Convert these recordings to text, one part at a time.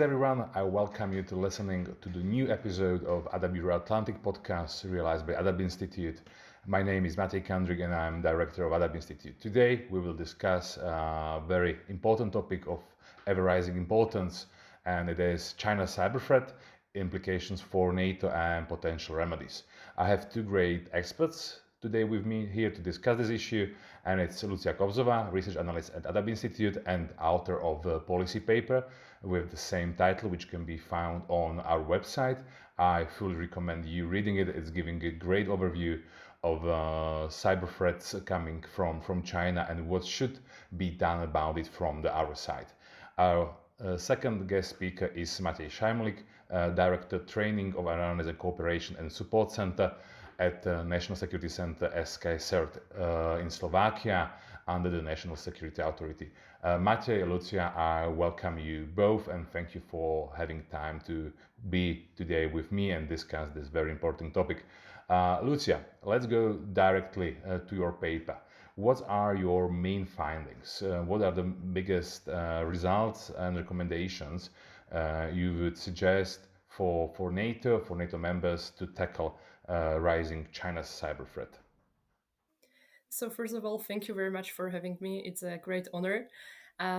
everyone. I welcome you to listening to the new episode of ADAB Euro-Atlantic podcast realized by ADAB Institute. My name is Matej Šalmík and I'm director of ADAB Institute. Today we will discuss a very important topic of ever-rising importance, and it is China's cyber threat, implications for NATO and potential remedies. I have two great experts today with me here to discuss this issue, and it's Lucia Kobzová, research analyst at ADAB Institute and author of the policy paper with the same title, which can be found on our website. I fully recommend you reading it. It's giving a great overview of cyber threats coming from China and what should be done about it from the our side. Our second guest speaker is Matej Šalmík, Director Training of Awareness and Cooperation and Support Center at the National Security Center SK CERT in Slovakia under the National Security Authority. Matej, Lucia, I welcome you both and thank you for having time to be today with me and discuss this very important topic. Lucia, let's go directly to your paper. What are your main findings? What are the biggest results and recommendations you would suggest for NATO members to tackle rising China's cyber threat? So first of all, thank you very much for having me. It's a great honor.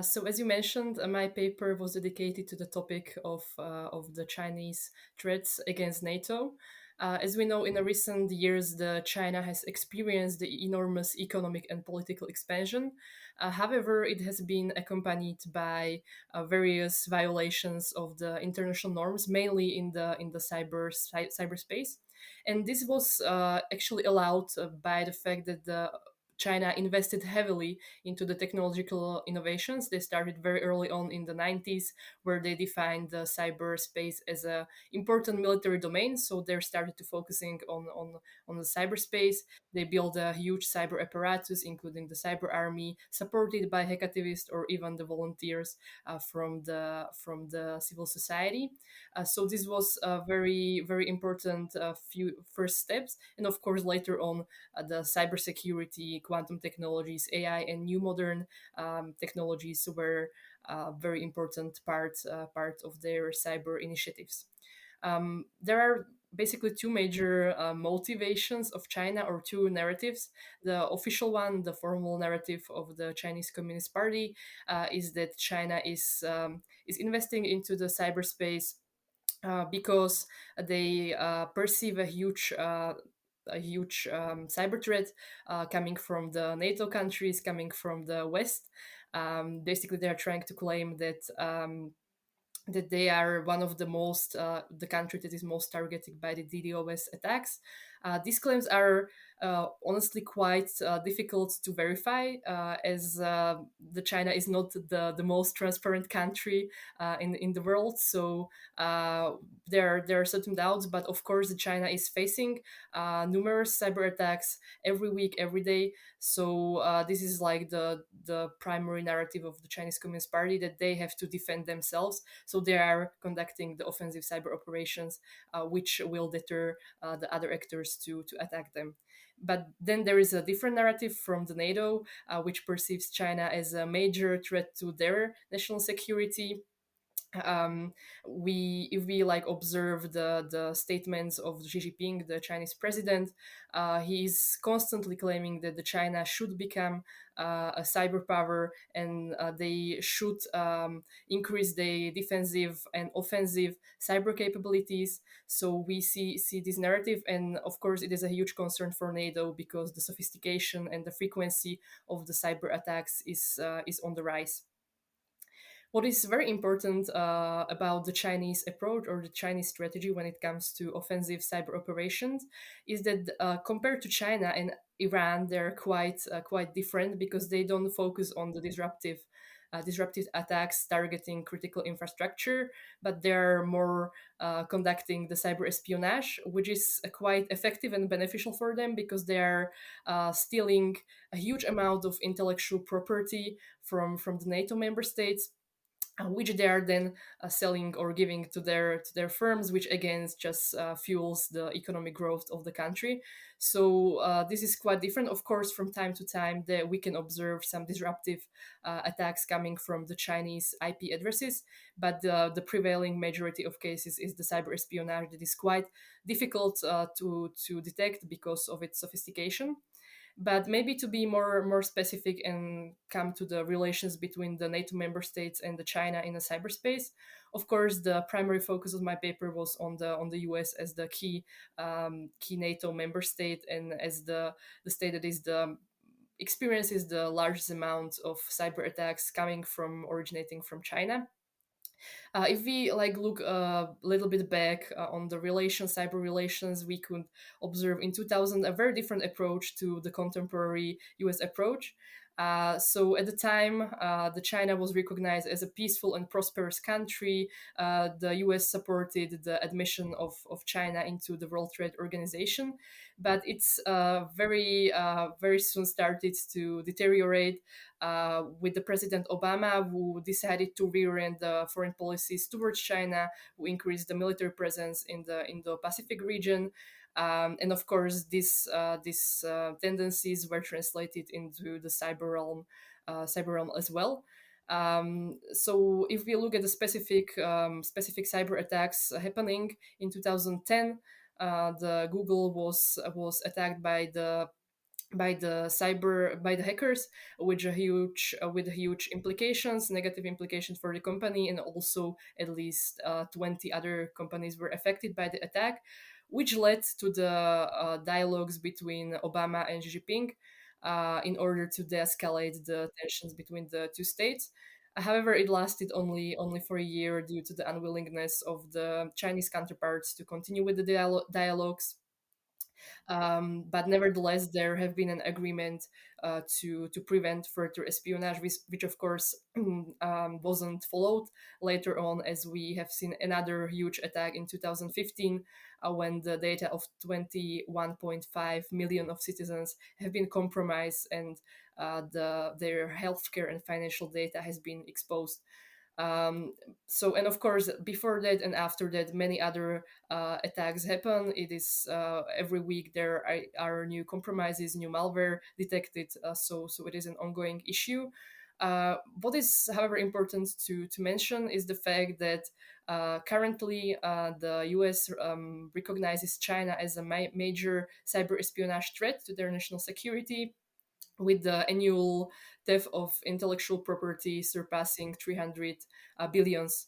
So as you mentioned, my paper was dedicated to the topic of the Chinese threats against NATO. As we know, in the recent years, China has experienced the enormous economic and political expansion. However, it has been accompanied by various violations of the international norms, mainly in the cyberspace. And this was actually allowed by the fact that China invested heavily into the technological innovations. They started very early on in the 90s, where they defined the cyberspace as an important military domain. So they started to focusing on the cyberspace. They built a huge cyber apparatus, including the cyber army, supported by hacktivists or even the volunteers from the civil society. So this was a very important few first steps, and of course later on the cybersecurity, quantum technologies, AI, and new modern technologies were a very important part of their cyber initiatives. There are basically two major motivations of China, or two narratives. The official one, the formal narrative of the Chinese Communist Party, is that China is investing into the cyberspace because they perceive a huge cyber threat coming from the NATO countries, coming from the West. Basically, they are trying to claim that they are one of the country that is most targeted by the DDoS attacks. These claims are honestly quite difficult to verify, as the China is not the most transparent country in the world. So there are certain doubts, but of course, China is facing numerous cyber attacks every week, every day. So this is like the primary narrative of the Chinese Communist Party, that they have to defend themselves. So they are conducting the offensive cyber operations, which will deter the other actors to attack them. But then there is a different narrative from the NATO, which perceives China as a major threat to their national security. If we like observe the statements of Xi Jinping, the Chinese president, he is constantly claiming that the China should become a cyber power, and they should increase the defensive and offensive cyber capabilities. So we see this narrative, and of course it is a huge concern for NATO, because the sophistication and the frequency of the cyber attacks is on the rise. What is very important about the Chinese approach, or the Chinese strategy when it comes to offensive cyber operations, is that compared to China and Iran, they're quite different, because they don't focus on the disruptive attacks targeting critical infrastructure, but they're more conducting the cyber espionage, which is quite effective and beneficial for them, because they are stealing a huge amount of intellectual property from the NATO member states. which they are then selling or giving to their firms, which again just fuels the economic growth of the country. So this is quite different. Of course, from time to time, that we can observe some disruptive attacks coming from the Chinese IP addresses, but the prevailing majority of cases is the cyber espionage that is quite difficult to detect because of its sophistication. But maybe to be more specific and come to the relations between the NATO member states and the China in the cyberspace. Of course, the primary focus of my paper was on the US as the key NATO member state and as the state that is the experiences the largest amount of cyber attacks coming from originating from China. If we like look a little bit back on the relations, cyber relations, we could observe in 2000 a very different approach to the contemporary US approach. So at the time, the China was recognized as a peaceful and prosperous country. The US supported the admission of China into the World Trade Organization, but it's very soon started to deteriorate with the President Obama, who decided to reorient the foreign policies towards China, who increased the military presence in the Indo-Pacific region. And of course, these tendencies were translated into the cyber realm as well. So if we look at the specific cyber attacks happening in 2010, the Google was attacked by the hackers with huge implications, negative implications for the company, and also at least 20 other companies were affected by the attack, which led to the dialogues between Obama and Xi Jinping in order to de-escalate the tensions between the two states. However, it lasted only for a year due to the unwillingness of the Chinese counterparts to continue with the dialogues. But nevertheless, there have been an agreement to prevent further espionage, which of course wasn't followed later on, as we have seen another huge attack in 2015 when the data of 21.5 million of citizens have been compromised and their healthcare and financial data has been exposed. um, so, and of course, before that and after that, many other attacks happen. It is every week there are new compromises, new malware detected. So it is an ongoing issue. What is, however, important to mention is the fact that currently the US recognizes China as a major cyber espionage threat to their national security, with the annual theft of intellectual property surpassing 300 billions,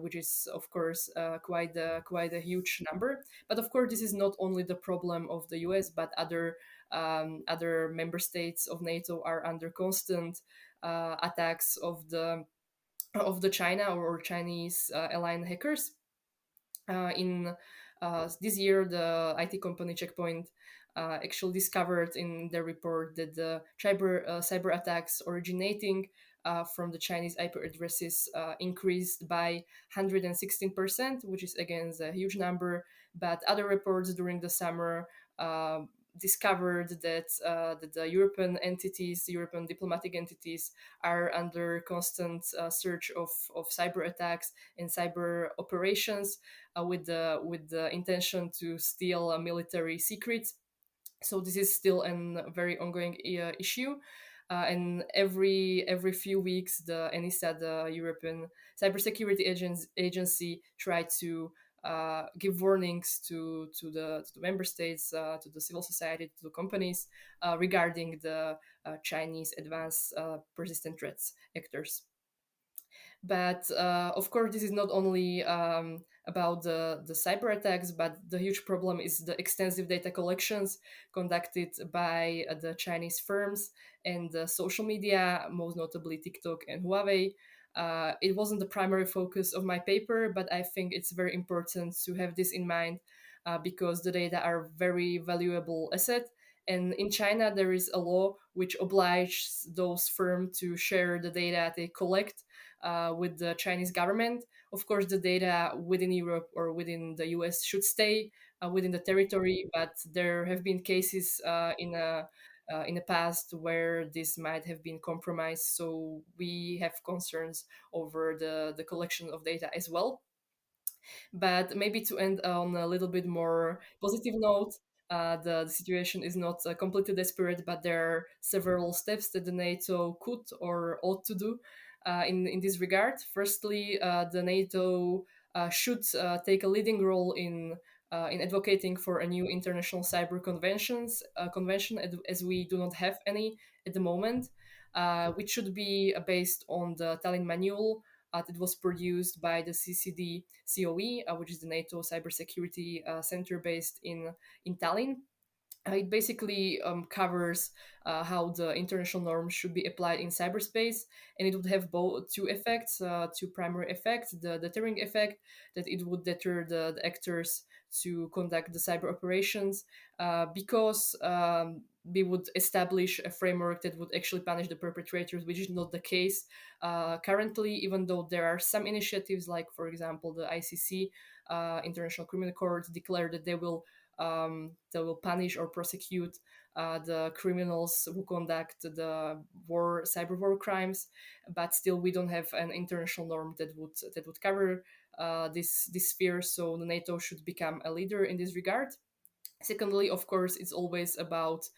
which is of course quite a huge number. But of course, this is not only the problem of the US, but other member states of NATO are under constant attacks of the China or Chinese aligned hackers. In this year, the IT company Checkpoint actually discovered in their report that the cyber attacks originating from the Chinese IP addresses increased by 116%, which is again a huge number. But other reports during the summer discovered that the European diplomatic entities, are under constant search of cyber attacks and cyber operations with the intention to steal military secrets. So this is still a very ongoing issue. And every few weeks, the ENISA, the European Cybersecurity Agency, try to give warnings to the member states, to the civil society, to the companies regarding the Chinese advanced persistent threats actors. But of course, this is not only about the cyber attacks, but the huge problem is the extensive data collections conducted by the Chinese firms and the social media, most notably TikTok and Huawei. It wasn't the primary focus of my paper, but I think it's very important to have this in mind because the data are very valuable asset. And in China, there is a law which obliges those firms to share the data they collect with the Chinese government. Of course, the data within Europe or within the US should stay within the territory, but there have been cases in the past where this might have been compromised. So we have concerns over the collection of data as well. But maybe to end on a little bit more positive note, the situation is not completely desperate, but there are several steps that the NATO could or ought to do in this regard. Firstly, the NATO should take a leading role in advocating for a new international cyber convention, as we do not have any at the moment, which should be based on the Tallinn Manual that was produced by the CCD COE, which is the NATO cybersecurity center based in Tallinn. It basically covers how the international norms should be applied in cyberspace, and it would have both two effects, two primary effects: the deterring effect, that it would deter the actors to conduct the cyber operations, because we would establish a framework that would actually punish the perpetrators, which is not the case currently, even though there are some initiatives, like, for example, the ICC, International Criminal Court, declared that they will punish or prosecute the criminals who conduct the cyber war crimes, but still we don't have an international norm that would cover this sphere. So the NATO should become a leader in this regard. Secondly, of course, it's always about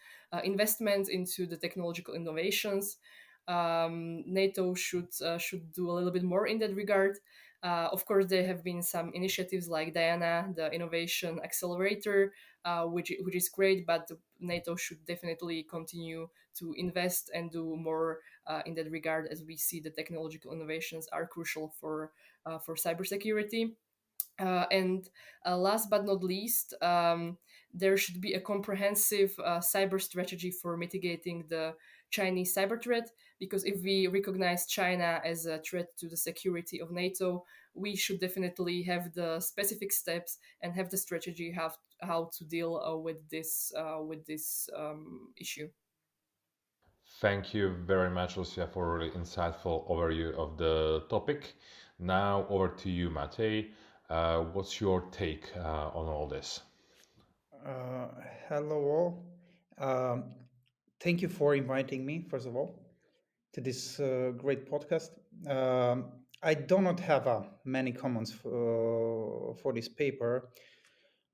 investment into the technological innovations. NATO should do a little bit more in that regard. Of course, there have been some initiatives like Diana, the Innovation Accelerator, which is great, but NATO should definitely continue to invest and do more in that regard, as we see the technological innovations are crucial for cybersecurity. And last but not least, there should be a comprehensive cyber strategy for mitigating the Chinese cyber threat. Because if we recognize China as a threat to the security of NATO, we should definitely have the specific steps and have the strategy how to deal with this issue. Thank you very much, Lucia, for a really insightful overview of the topic. Now over to you, Matej. What's your take on all this? Uh, Hello all. Thank you for inviting me, first of all, to this great podcast. I do not have many comments for this paper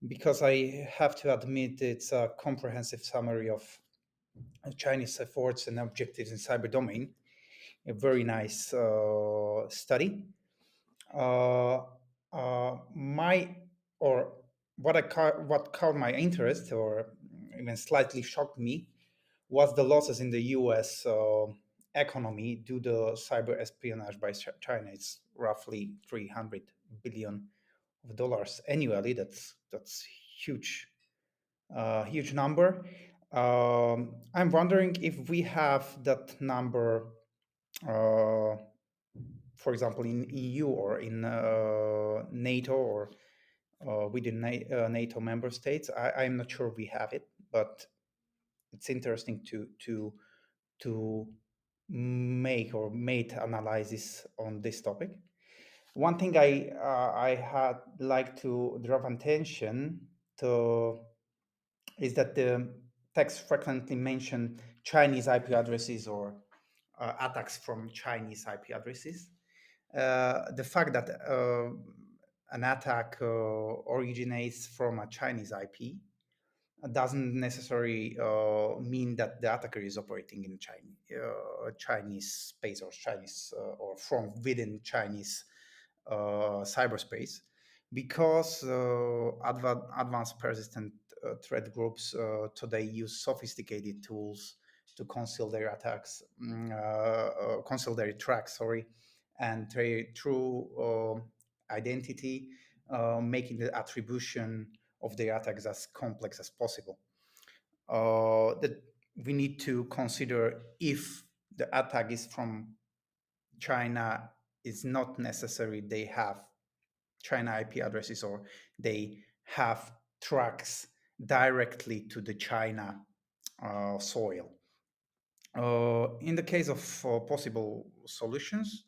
because I have to admit it's a comprehensive summary of Chinese efforts and objectives in cyber domain. A very nice study. Uh, my or what caught my interest, or even slightly shocked me, was the losses in the U.S. Economy due to cyber espionage by China. It's roughly $300 billion annually. That's huge, huge number. I'm wondering if we have that number, for example, in EU or in NATO or within NATO member states. I'm not sure we have it, but it's interesting to make or mate analysis on this topic. One thing I had like to draw attention to is that the text frequently mention Chinese IP addresses or attacks from Chinese IP addresses. The fact that an attack originates from a Chinese IP doesn't necessarily mean that the attacker is operating in Chinese space or Chinese or from within Chinese cyberspace, because advanced persistent threat groups today use sophisticated tools to conceal their attacks, conceal their tracks, and their true identity, making the attribution of their attacks as complex as possible. That we need to consider if the attack is from China, is not necessary they have China IP addresses or they have tracks directly to the China soil. In the case of possible solutions,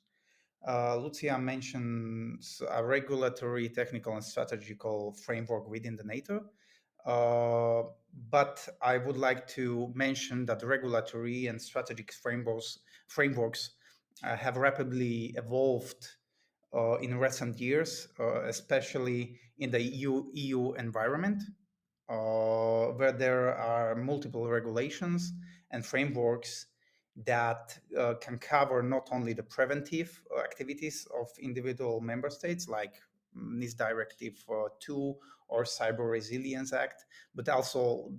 Lucia mentions a regulatory, technical, and strategical framework within the NATO. But I would like to mention that regulatory and strategic frameworks have rapidly evolved in recent years, especially in the EU environment, where there are multiple regulations and frameworks that can cover not only the preventive activities of individual member states, like NIS Directive 2 or Cyber Resilience Act, but also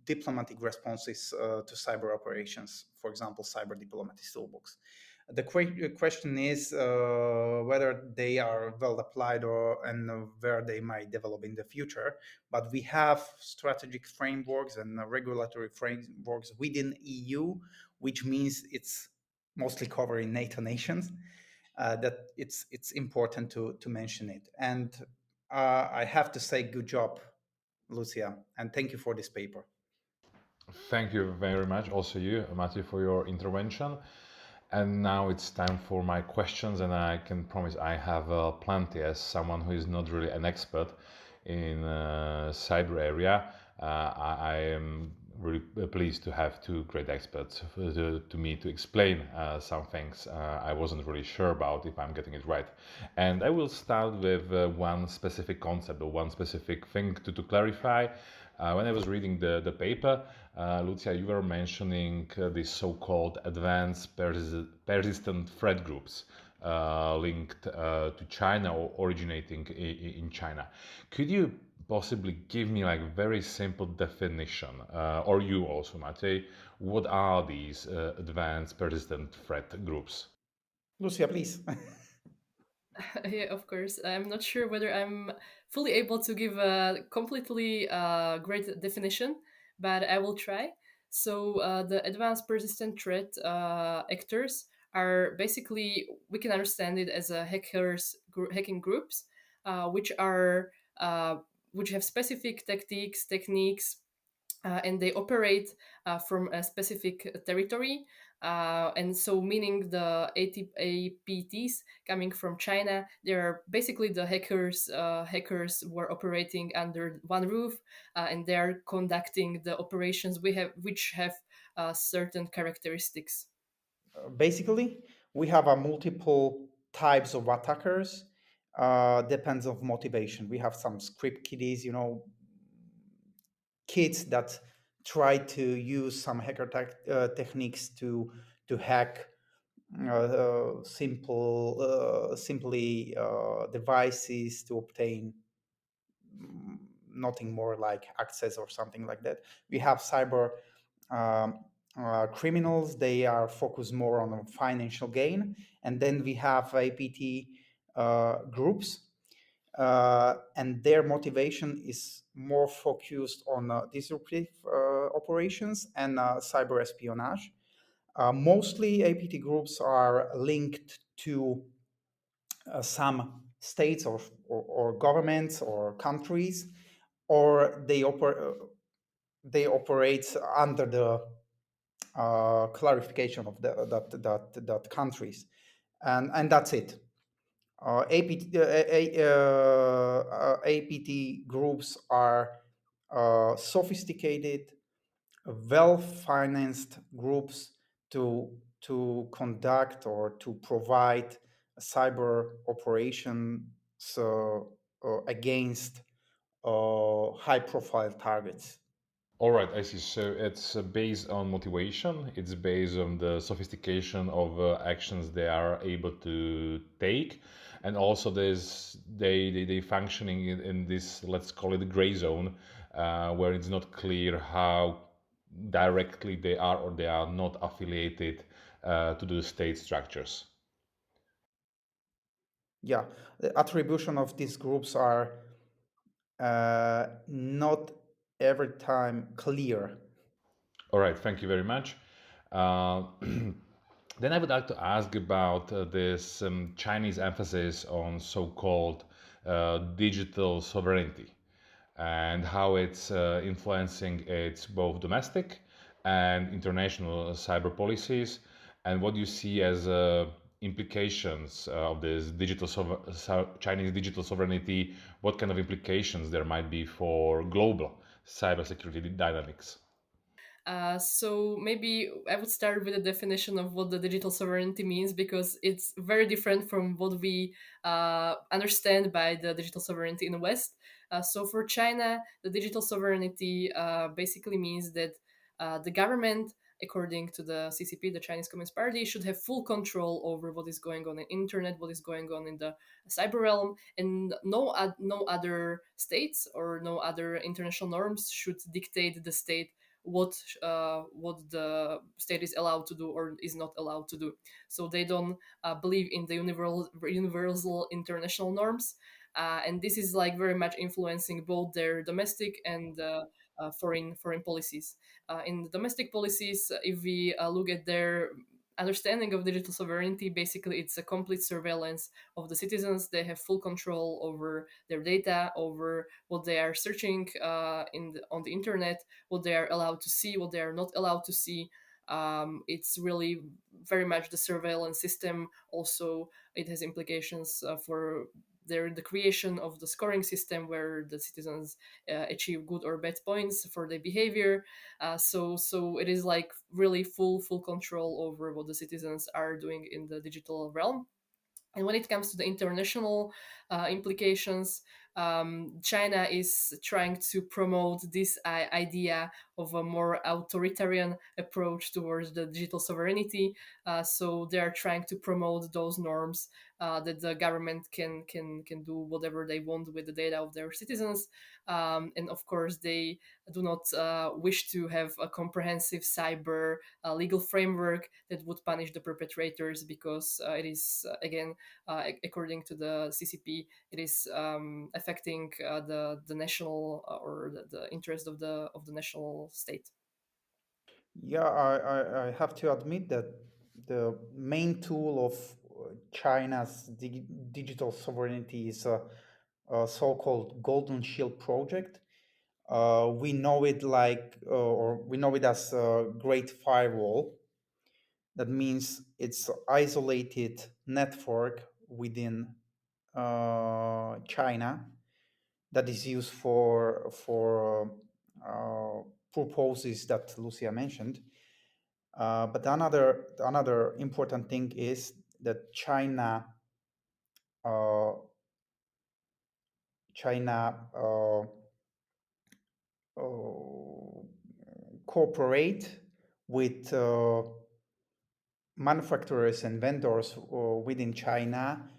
diplomatic responses to cyber operations, for example, Cyber Diplomacy Toolbox. The question is whether they are well applied and where they might develop in the future. But we have strategic frameworks and regulatory frameworks within EU, which means it's mostly covering NATO nations. That it's important to mention it. And I have to say, good job, Lucia, and thank you for this paper. Thank you very much, also you, Matthew, for your intervention. And now it's time for my questions, and I can promise I have plenty as someone who is not really an expert in cyber area. I am really pleased to have two great experts to me to explain some things I wasn't really sure about if I'm getting it right. And I will start with one specific concept or one specific thing to clarify. When I was reading the paper, Lucia, you were mentioning these so-called advanced persistent threat groups linked to China or originating in China. Could you possibly give me like very simple definition, or you also, Matej, what are these advanced persistent threat groups? Lucia, please. Yeah, of course. I'm not sure whether I'm fully able to give a completely great definition, but I will try. So, the advanced persistent threat actors are basically, we can understand it as a hacking groups, which are uh, which have specific techniques, and they operate from a specific territory. And so, meaning the APTs coming from China, they are basically the hackers who are operating under one roof, and they are conducting the operations which have certain characteristics. Basically, we have a multiple types of attackers. Depends of motivation. We have some script kiddies, kids that try to use some hacker techniques to hack simply devices to obtain nothing more like access or something like that. We have cyber um, criminals. They are focused more on financial gain, and then we have APT groups, and their motivation is more focused on disruptive operations and cyber espionage. Mostly APT groups are linked to some states or governments or countries, or they operate under the clarification of that countries, and that's it. APT groups are sophisticated, well-financed groups to conduct or to provide cyber operations against high-profile targets. All right, I see. So it's based on motivation. It's based on the sophistication of actions they are able to take, and also they functioning in this, let's call it, gray zone, where it's not clear how directly they are or they are not affiliated to the state structures. Yeah, the attribution of these groups are not every time clear. All right, thank you very much. Uh, then I would like to ask about this Chinese emphasis on so-called digital sovereignty and how it's influencing its both domestic and international cyber policies, and what you see as implications of this Chinese digital sovereignty, what kind of implications there might be for global cybersecurity dynamics? So maybe I would start with a definition of what the digital sovereignty means, because it's very different from what we understand by the digital sovereignty in the West. So for China, the digital sovereignty basically means that the government, according to the CCP, the Chinese Communist Party, should have full control over what is going on in internet, what is going on in the cyber realm, and no other states or no other international norms should dictate the state what the state is allowed to do or is not allowed to do. So they don't believe in the universal international norms, and this is like very much influencing both their domestic and foreign policies. In the domestic policies, if we look at their understanding of digital sovereignty, basically it's a complete surveillance of the citizens. They have full control over their data, over what they are searching on the internet, what they are allowed to see, what they are not allowed to see. It's really very much the surveillance system. Also, it has implications for the creation of the scoring system where the citizens achieve good or bad points for their behavior. So it is like really full control over what the citizens are doing in the digital realm. And when it comes to the international implications, China is trying to promote this idea of a more authoritarian approach towards the digital sovereignty. So they are trying to promote those norms that the government can do whatever they want with the data of their citizens. And of course, they do not wish to have a comprehensive cyber legal framework that would punish the perpetrators, because it is again, according to the CCP, it is affecting the national or the interest of the national state. Yeah, I have to admit that the main tool of China's digital sovereignty is a so-called Golden Shield project. We know it or we know it as a Great Firewall. That means it's isolated network within China that is used for purposes that Lucia mentioned. But another important thing is that uh, China cooperate with manufacturers and vendors within China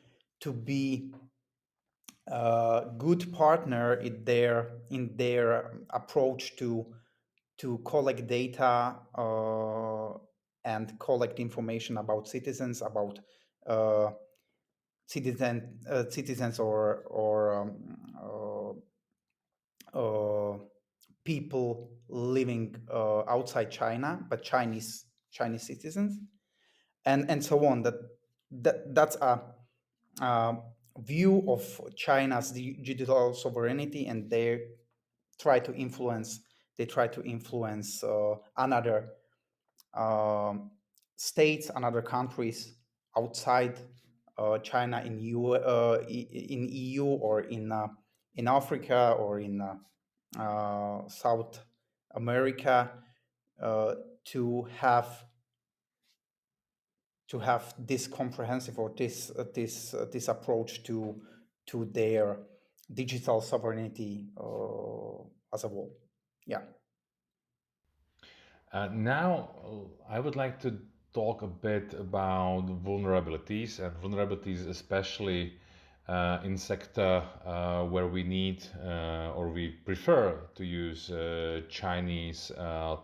to be a good partner in their approach to collect data and collect information about citizens, about uh, citizens or people living outside China, but Chinese citizens, and so on. That's a view of China's digital sovereignty, and try to influence they try to influence another states, another countries outside China in EU or in Africa or in South America uh, to have this comprehensive or this approach to their digital sovereignty as a whole. Yeah. Now, I would like to talk a bit about vulnerabilities, and vulnerabilities especially in sector where we need or we prefer to use Chinese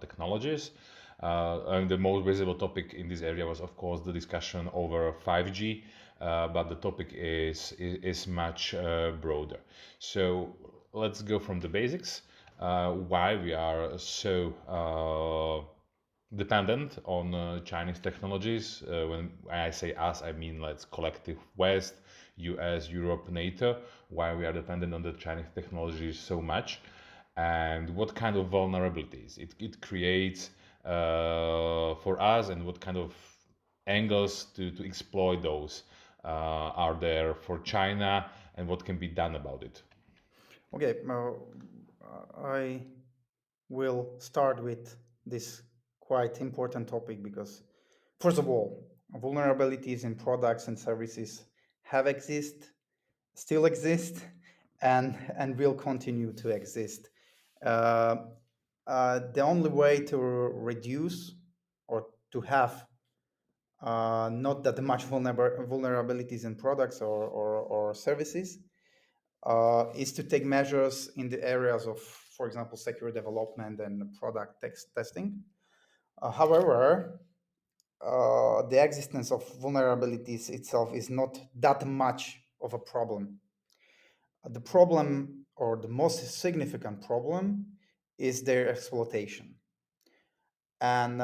technologies. And the most visible topic in this area was, of course, the discussion over 5G, but the topic is much broader. So let's go from the basics. Why we are so dependent on Chinese technologies. When I say us, I mean let's collective West, US, Europe, NATO. Why we are dependent on the Chinese technologies so much, and what kind of vulnerabilities it creates for us, and what kind of angles to exploit those are there for China, and what can be done about it. Okay. I we'll start with this quite important topic because, first of all, vulnerabilities in products and services still exist, and will continue to exist. Uh, the only way to reduce or to have not that much vulnerabilities in products or services is to take measures in the areas of, for example, secure development and product testing. However, the existence of vulnerabilities itself is not that much of a problem. The problem, or the most significant problem, is their exploitation. And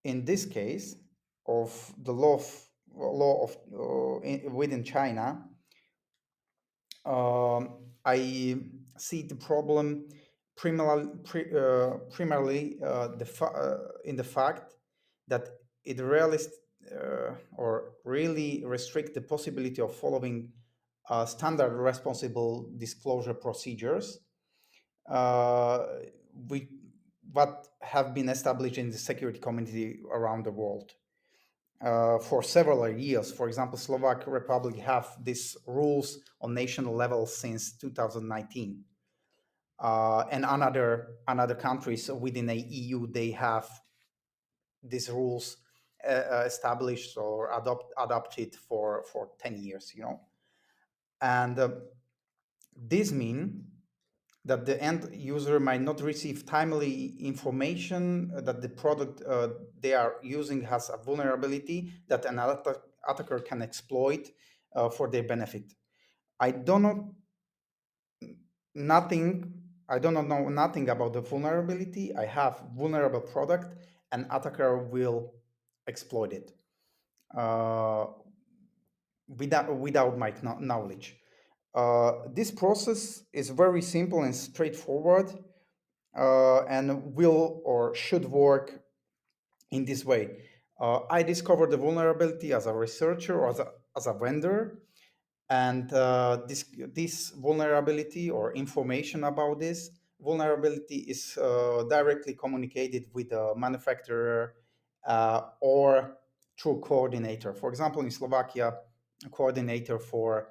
in this case of the law of within China, I see the problem primarily in the fact that it really restrict the possibility of following standard responsible disclosure procedures, uh, we, what have been established in the security community around the world for several years. For example, Slovak Republic have these rules on national level since 2019. And another countries within the EU, they have these rules established or adopted for 10 years, And this mean that the end user might not receive timely information that the product they are using has a vulnerability that an attacker can exploit for their benefit. I don't know nothing. I don't know nothing about the vulnerability. I have vulnerable product, and attacker will exploit it without my knowledge. This process is very simple and straightforward, and will or should work in this way. I discovered the vulnerability as a researcher or as a vendor, and this vulnerability or information about this vulnerability is directly communicated with the manufacturer or through coordinator. For example, in Slovakia, a coordinator for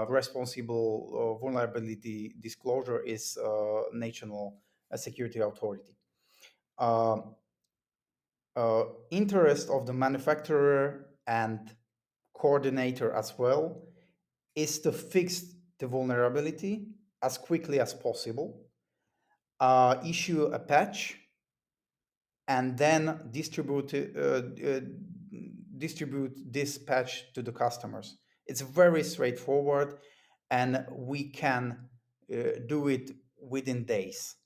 responsible vulnerability disclosure is National Security Authority. Interest of the manufacturer and coordinator as well is to fix the vulnerability as quickly as possible, issue a patch, and then distribute this patch to the customers. It's very straightforward, and we can do it within days.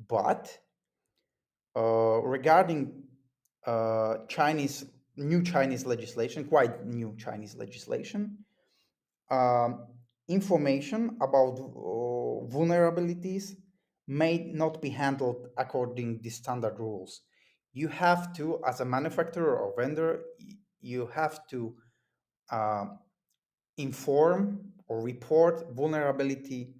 But regarding new Chinese legislation, quite new Chinese legislation, information about vulnerabilities may not be handled according to standard rules. You have to, as a manufacturer or vendor, you have to inform or report vulnerability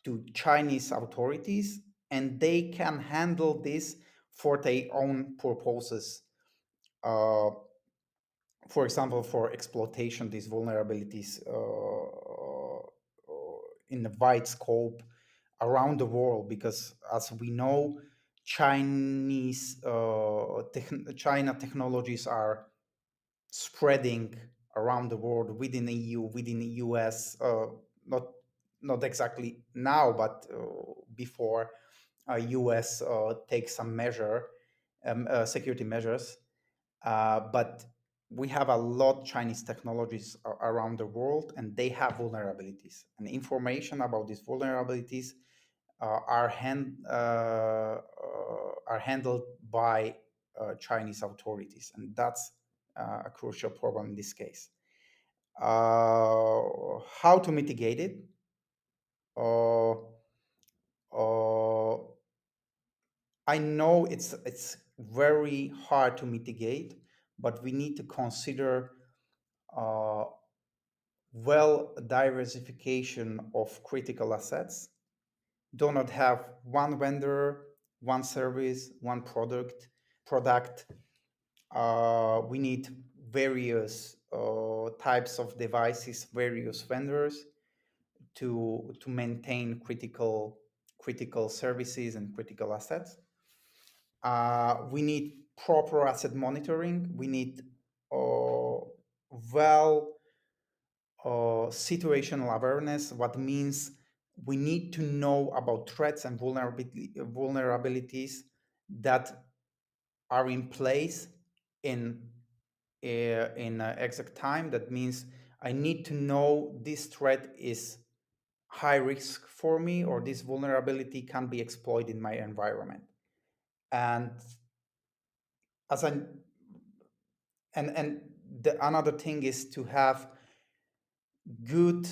to Chinese authorities, and they can handle this for their own purposes. For example, for exploitation, these vulnerabilities in a wide scope around the world, because as we know, China technologies are spreading around the world, within the EU, within the US, not exactly now, but before US takes some security measures. But we have a lot Chinese technologies around the world, and they have vulnerabilities. And information about these vulnerabilities are handled by Chinese authorities, and that's a crucial problem in this case. How to mitigate it? I know it's very hard to mitigate, but we need to consider well diversification of critical assets. Do not have one vendor one service, one product. We need various types of devices, various vendors to maintain critical services and critical assets. We need proper asset monitoring. We need well situational awareness, what means we need to know about threats and vulnerabilities that are in place in exact time. That means I need to know this threat is high risk for me, or this vulnerability can be exploited in my environment. And as I and another thing is to have good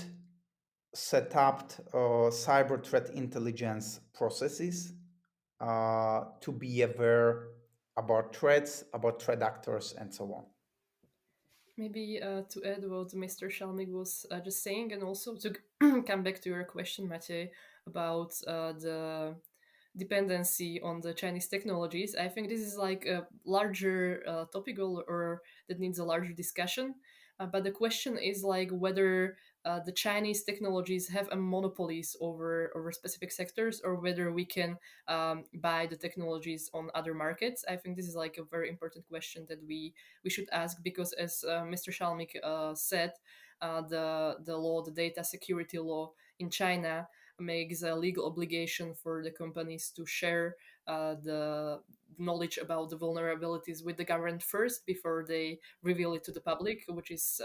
set up cyber threat intelligence processes to be aware about threats, about threat actors, and so on. Maybe to add what Mr. Shalmik was just saying, and also to come back to your question, Matej, about the dependency on the Chinese technologies. I think this is like a larger topic, or that needs a larger discussion. But the question is like whether the Chinese technologies have a monopolies over specific sectors, or whether we can buy the technologies on other markets. I think this is like a very important question that we should ask, because as Mr. Shalmik said, the law, the data security law in China, makes a legal obligation for the companies to share the knowledge about the vulnerabilities with the government first before they reveal it to the public, which is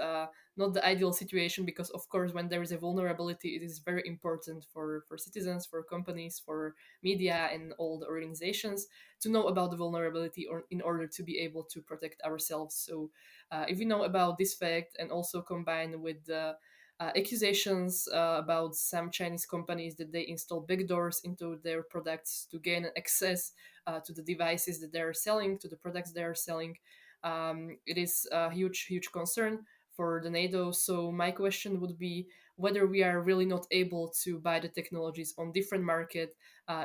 not the ideal situation, because of course when there is a vulnerability, it is very important for citizens, for companies, for media and all the organizations to know about the vulnerability, or in order to be able to protect ourselves. So if we know about this fact, and also combined with the accusations about some Chinese companies that they install backdoors into their products to gain access to the devices that they are selling, to the products they are selling. It is a huge concern for the NATO. So my question would be whether we are really not able to buy the technologies on different market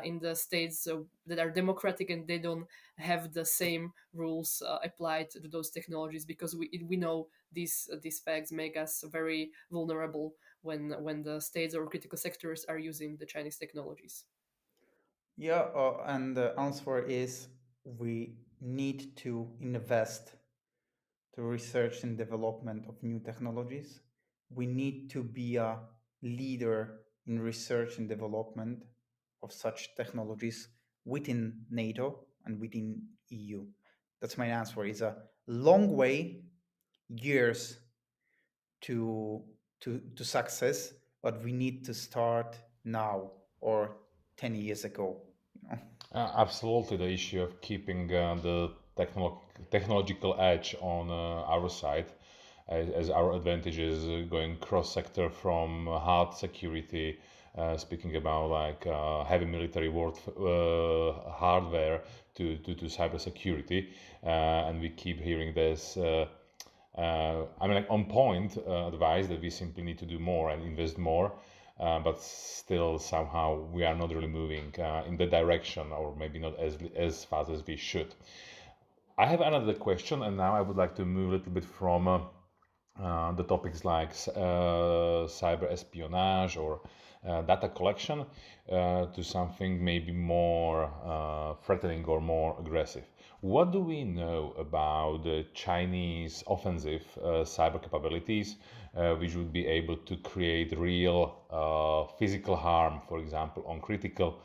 in the states that are democratic, and they don't have the same rules applied to those technologies, because we know these facts make us very vulnerable when the states or critical sectors are using the Chinese technologies. Yeah, and the answer is we need to invest to research and development of new technologies. We need to be a leader in research and development of such technologies within NATO and within EU. That's my answer. It's a long way, years to to success, but we need to start now or 10 years ago. You know? Absolutely, the issue of keeping the technological edge on our side, as our advantage is going cross-sector from hard security, speaking about like heavy military hardware to cyber security, and we keep hearing this. I mean, like on point advice that we simply need to do more and invest more, but still somehow we are not really moving in the direction, or maybe not as fast as we should. I have another question, and now I would like to move a little bit from the topics like cyber espionage or data collection to something maybe more threatening or more aggressive. What do we know about the Chinese offensive cyber capabilities, which would be able to create real physical harm, for example, on critical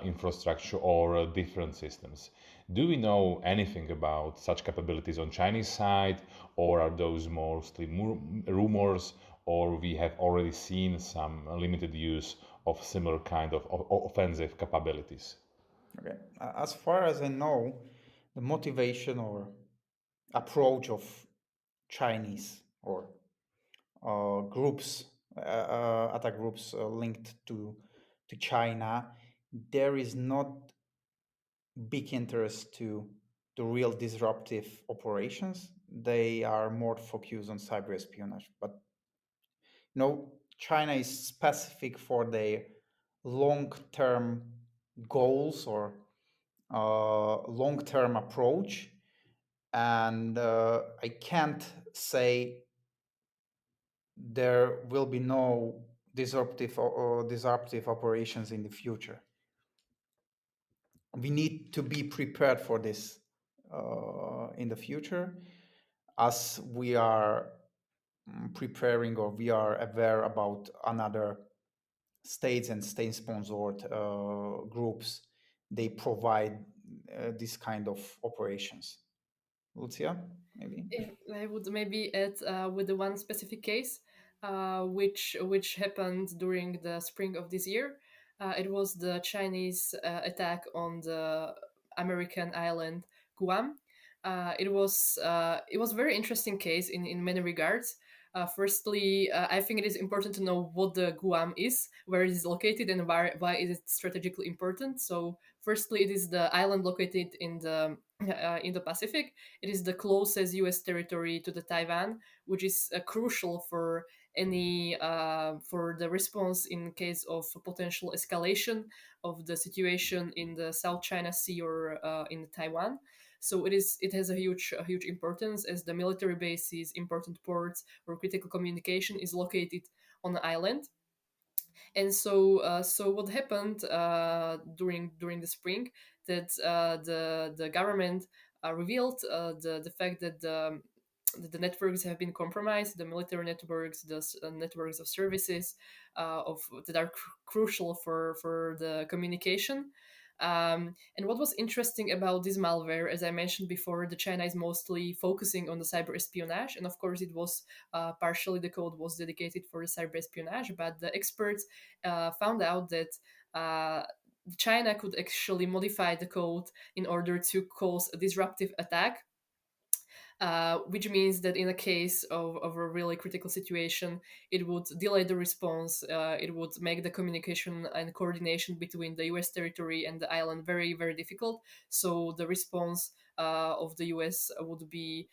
infrastructure or different systems? Do we know anything about such capabilities on Chinese side, or are those mostly rumors, or we have already seen some limited use of similar kind of offensive capabilities? Okay. As far as I know, the motivation or approach of Chinese or groups, attack groups linked to China, there is not big interest to real disruptive operations. They are more focused on cyber espionage. But China is specific for their long-term goals or long-term approach, and I can't say there will be no disruptive operations in the future. We need to be prepared for this in the future, as we are preparing, or we are aware about another states and state-sponsored groups. They provide this kind of operations. Lucia, maybe? If I would maybe add with the one specific case, which happened during the spring of this year. It was the Chinese attack on the American island Guam. It was a very interesting case in many regards. Firstly, I think it is important to know what the Guam is, where it is located, and why is it strategically important. So, firstly, it is the island located in the Pacific. It is the closest U.S. territory to the Taiwan, which is crucial for any for the response in case of potential escalation of the situation in the South China Sea or in Taiwan. So it has a huge importance, as the military bases, important ports, or critical communication is located on the island. And so what happened during the spring, that the government revealed the fact that the networks have been compromised, the military networks, the networks of services of that are crucial for the communication. And what was interesting about this malware, as I mentioned before, the China is mostly focusing on the cyber espionage, and of course, it was partially the code was dedicated for the cyber espionage, but the experts found out that China could actually modify the code in order to cause a disruptive attack, which means that in a case of a really critical situation, it would delay the response, it would make the communication and coordination between the US territory and the island very, very difficult. So the response of the US would be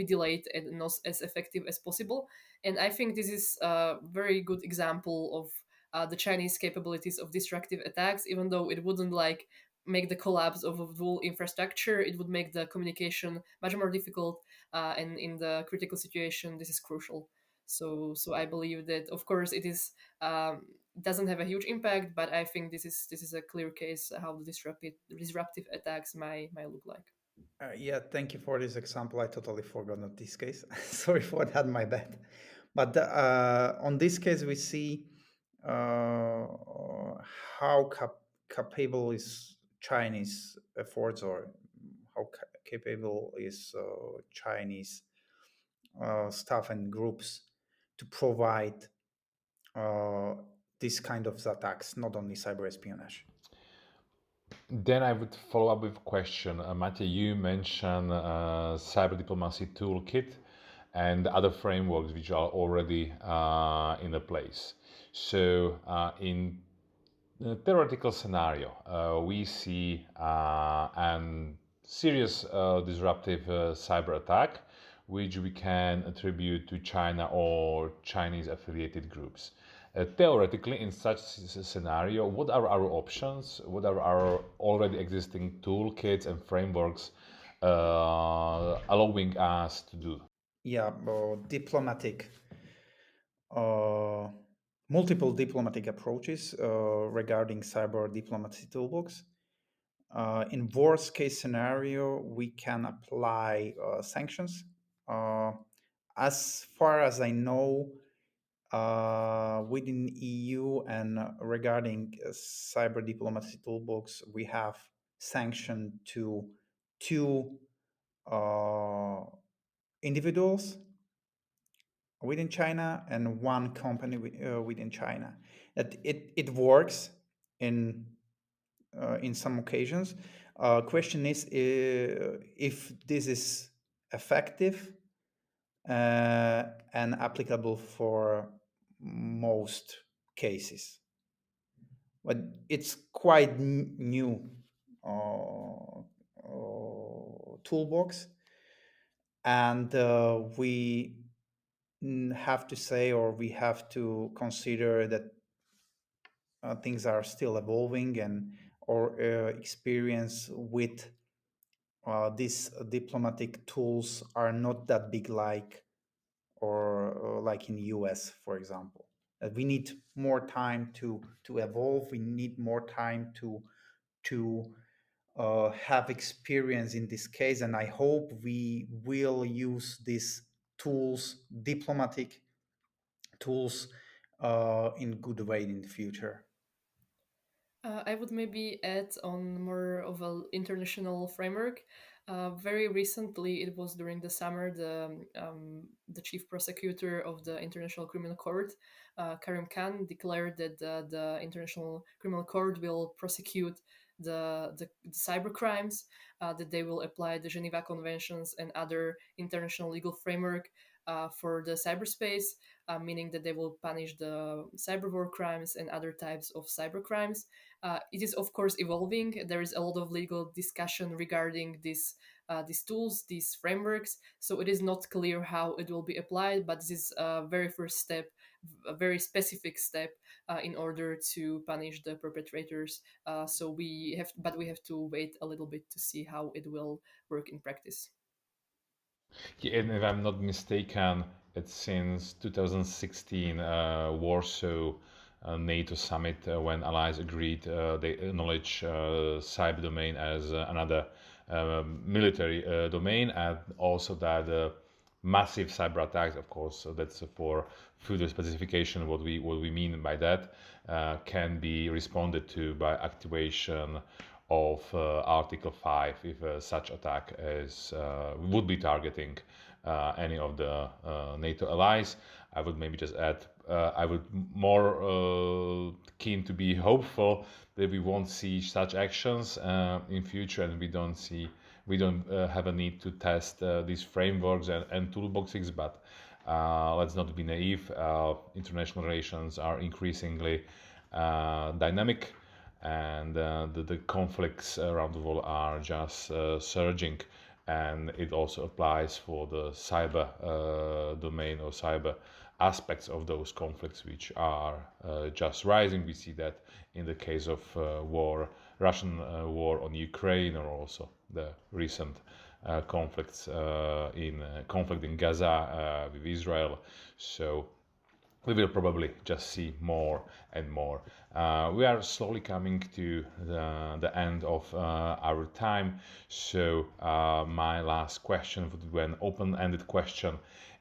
delayed and not as effective as possible. And I think this is a very good example of the Chinese capabilities of destructive attacks, even though it wouldn't like make the collapse of a whole infrastructure, it would make the communication much more difficult, and in the critical situation this is crucial. So I believe that of course it is doesn't have a huge impact, but I think this is a clear case how the disruptive attacks might look like. Yeah, thank you for this example. I totally forgot of this case. Sorry for that, my bad. But on this case, we see how capable is Chinese efforts, or how capable is Chinese staff and groups to provide uh, this kind of attacks, not only cyber espionage. Then I would follow up with a question. Matej, you mentioned cyber diplomacy toolkit and other frameworks which are already in the place. So, in a theoretical scenario, we see an serious disruptive cyber attack, which we can attribute to China or Chinese affiliated groups. Theoretically, in such scenario, what are our options? What are our already existing toolkits and frameworks allowing us to do? Yeah, uh, multiple diplomatic approaches regarding cyber diplomacy toolbox. In worst case scenario, we can apply sanctions. As far as I know, within EU and regarding cyber diplomacy toolbox, we have sanctioned to two uh, individuals within China and one company within China. It works in some occasions. Question is if this is effective and applicable for most cases. But it's quite new toolbox, and we have to say, or we have to consider that things are still evolving, and our experience with these diplomatic tools are not that big like in the US, for example. We need more time to evolve. We need more time to have experience in this case, and I hope we will use these tools, diplomatic tools, in good way in the future. I would maybe add on more of an international framework. Very recently, it was during the summer, the chief prosecutor of the International Criminal Court, Karim Khan, declared that the International Criminal Court will prosecute the cyber crimes, that they will apply the Geneva Conventions and other international legal framework for the cyberspace, meaning that they will punish the cyber war crimes and other types of cyber crimes. It is of course evolving. There is a lot of legal discussion regarding these tools, these frameworks. So it is not clear how it will be applied, but this is a very first step, a very specific step in order to punish the perpetrators. So we have to wait a little bit to see how it will work in practice. Yeah, and if I'm not mistaken, it's since 2016 Warsaw NATO summit when allies agreed they acknowledge cyber domain as another military domain, and also that massive cyber attacks, of course, so that's for further specification what we mean by that, can be responded to by activation of Article 5 if such attack is would be targeting any of the NATO allies. I would maybe just add, I would more keen to be hopeful that we won't see such actions in future, and we don't have a need to test these frameworks and toolboxes, but let's not be naive. International relations are increasingly dynamic, and the conflicts around the world are just surging, and it also applies for the cyber domain or cyber aspects of those conflicts, which are just rising. We see that in the case of Russian war on Ukraine, or also the recent conflict in Gaza with Israel. So we will probably just see more and more. We are slowly coming to the end of our time. So my last question would be an open-ended question.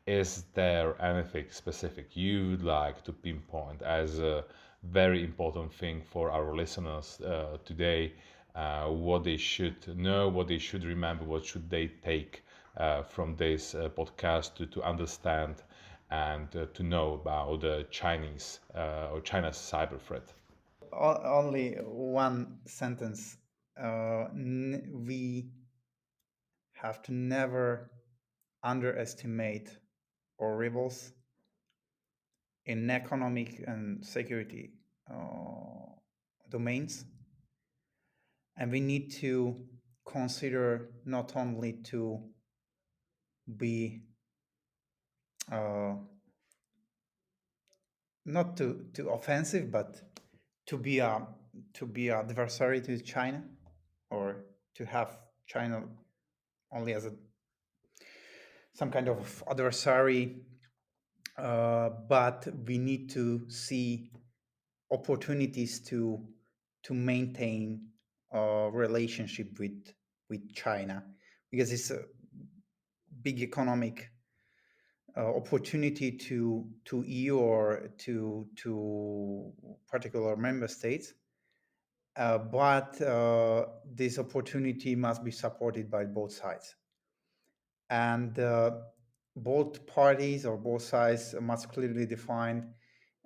Is there anything specific you would like to pinpoint as a very important thing for our listeners today? What they should know, what they should remember, what should they take from this podcast to understand and to know about the Chinese or China's cyber threat? Only one sentence. We have to never underestimate our rivals in economic and security domains, and we need to consider not only to be uh, not too offensive, but to be a adversary to China, or to have China only as some kind of adversary, but we need to see opportunities to maintain a relationship with China, because it's a big economic opportunity to EU or to particular member states. But this opportunity must be supported by both sides, and both parties or both sides must clearly define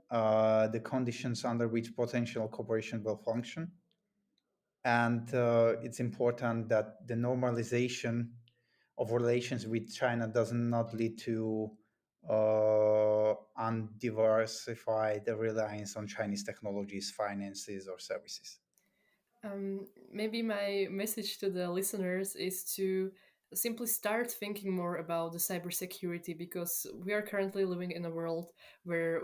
the conditions under which potential cooperation will function. And it's important that the normalization of relations with China does not lead to undiversified reliance on Chinese technologies, finances, or services. Maybe my message to the listeners is to simply start thinking more about the cybersecurity, because we are currently living in a world where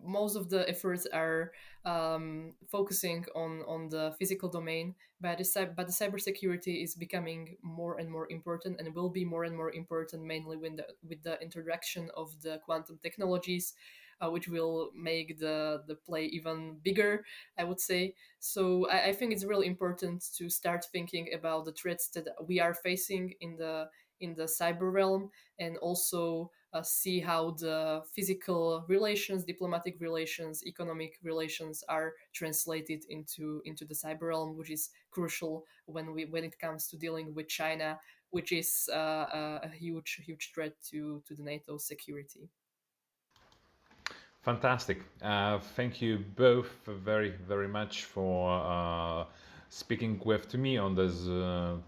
most of the efforts are focusing on the physical domain, but the cybersecurity is becoming more and more important, and will be more and more important, mainly with the introduction of the quantum technologies, which will make the play even bigger, I would say. So I think it's really important to start thinking about the threats that we are facing in the cyber realm, and also see how the physical relations, diplomatic relations, economic relations are translated into the cyber realm, which is crucial when it comes to dealing with China, which is a huge threat to the NATO security. Fantastic. Thank you both very much for speaking with to me on this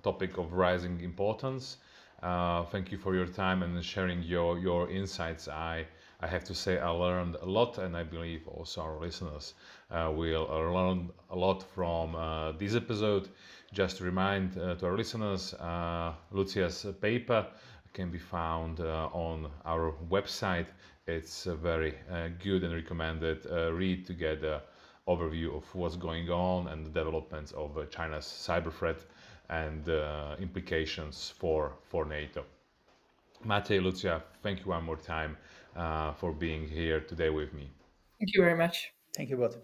topic of rising importance. Thank you for your time and sharing your insights. I have to say I learned a lot, and I believe also our listeners will learn a lot from this episode. Just to remind to our listeners, Lucia's paper can be found on our website. It's a very good and recommended read to get an overview of what's going on and the developments of China's cyber threat and implications for NATO. Matej, Lucia, thank you one more time for being here today with me. Thank you very much. Thank you both.